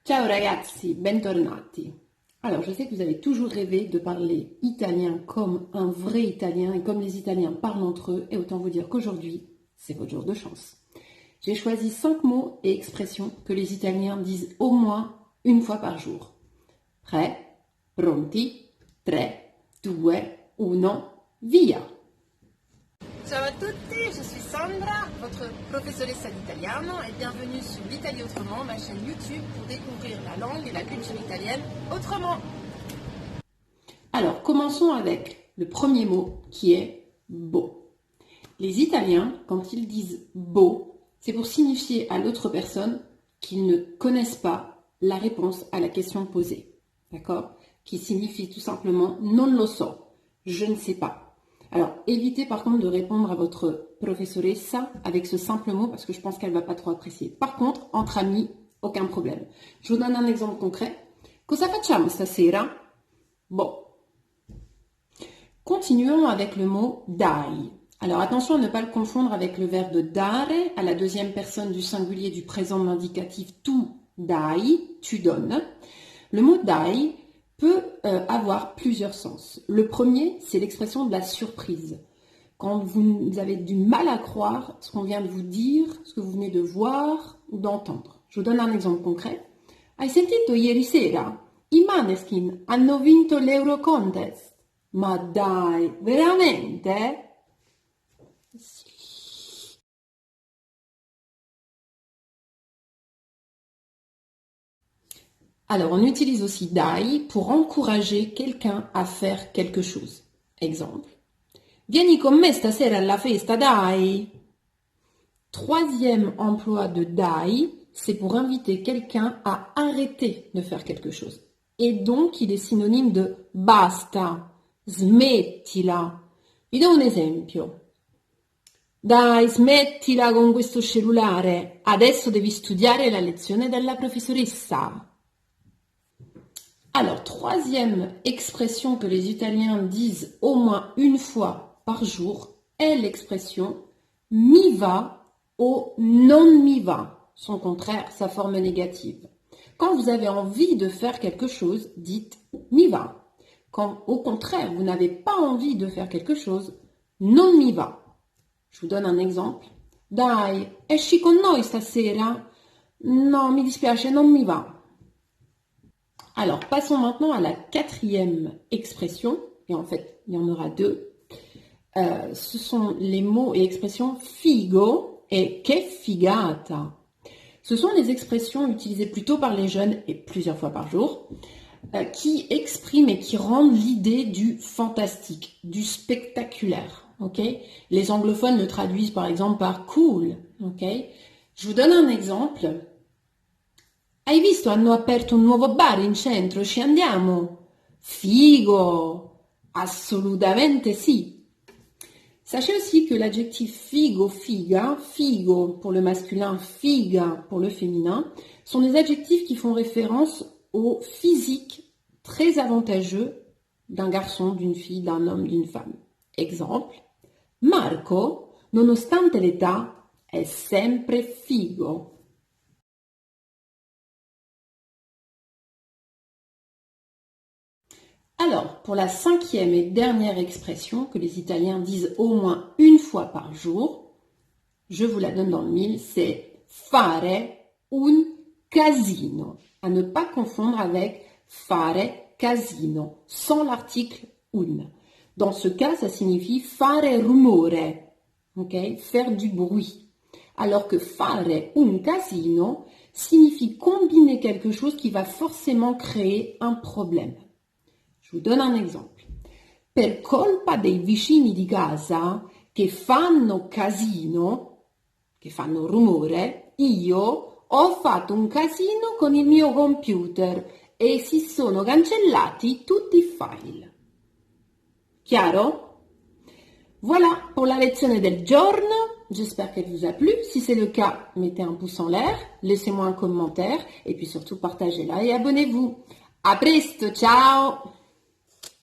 Ciao ragazzi, bentornati. Alors, je sais que vous avez toujours rêvé de parler italien comme un vrai italien et comme les Italiens parlent entre eux, et autant vous dire qu'aujourd'hui, c'est votre jour de chance. J'ai choisi 5 mots et expressions que les Italiens disent au moins une fois par jour. Prêt? Pronti? 3, 2, 1, via! Ciao a tutti, je suis Sandra, votre professoressa d'italiano et bienvenue sur l'Italie Autrement, ma chaîne YouTube pour découvrir la langue et la culture italienne autrement. Alors, commençons avec le premier mot qui est beau. Les Italiens, quand ils disent beau, c'est pour signifier à l'autre personne qu'ils ne connaissent pas la réponse à la question posée. D'accord? Qui signifie tout simplement non lo so, je ne sais pas. Alors, évitez par contre de répondre à votre professoressa avec ce simple mot parce que je pense qu'elle ne va pas trop apprécier. Par contre, entre amis, aucun problème. Je vous donne un exemple concret. Cosa facciamo stasera? Bon. Continuons avec le mot dai. Alors attention à ne pas le confondre avec le verbe dare à la deuxième personne du singulier du présent de l'indicatif tu dai, tu donnes. Le mot dai peut avoir plusieurs sens. Le premier, c'est l'expression de la surprise. Quand vous avez du mal à croire ce qu'on vient de vous dire, ce que vous venez de voir ou d'entendre. Je vous donne un exemple concret. Hai sentito ieri sera? I Maneskin hanno vinto l'Euro Contest. Ma dai, veramente? Sì. Alors, on utilise aussi dai pour encourager quelqu'un à faire quelque chose. Exemple. Vieni con me stasera alla festa, dai. Troisième emploi de dai, c'est pour inviter quelqu'un à arrêter de faire quelque chose. Et donc, il est synonyme de basta, smettila. Vi do un esempio. Dai, smettila con questo cellulare. Adesso devi studiare la lezione della professoressa. Alors, troisième expression que les Italiens disent au moins une fois par jour est l'expression mi va ou non mi va. Son contraire, sa forme négative. Quand vous avez envie de faire quelque chose, dites mi va. Quand au contraire, vous n'avez pas envie de faire quelque chose, non mi va. Je vous donne un exemple. Dai, esci con noi stasera? No, mi dispiace, non mi va. Alors, passons maintenant à la quatrième expression, et en fait, il y en aura deux. Ce sont les mots et expressions figo et che figata. Ce sont des expressions utilisées plutôt par les jeunes et plusieurs fois par jour, qui expriment et qui rendent l'idée du fantastique, du spectaculaire. Okay? Les anglophones le traduisent par exemple par cool. Okay? Je vous donne un exemple. Hai visto, hanno aperto un nuovo bar in centro, ci andiamo? Figo! Assolutamente sì! Sachez aussi que l'adjectif figo, figa, figo pour le masculin, figa pour le féminin, sont des adjectifs qui font référence au physique très avantageux d'un garçon, d'une fille, d'un homme, d'une femme. Exemple, Marco, nonostante l'età, è sempre figo. Alors, pour la cinquième et dernière expression que les Italiens disent au moins une fois par jour, je vous la donne dans le mille, c'est fare un casino. À ne pas confondre avec fare casino, sans l'article un. Dans ce cas, ça signifie fare rumore, okay? Faire du bruit. Alors que fare un casino signifie combiner quelque chose qui va forcément créer un problème. Je vous donne un exemple. Per colpa dei vicini di casa che fanno casino, che fanno rumore, io ho fatto un casino con il mio computer e si sono cancellati tutti i file. Chiaro? Voilà pour la lezione del giorno. J'espère qu'elle vous a plu. Si c'est le cas, mettez un pouce en l'air, laissez-moi un commentaire et puis surtout partagez-la et abonnez-vous. A presto, ciao!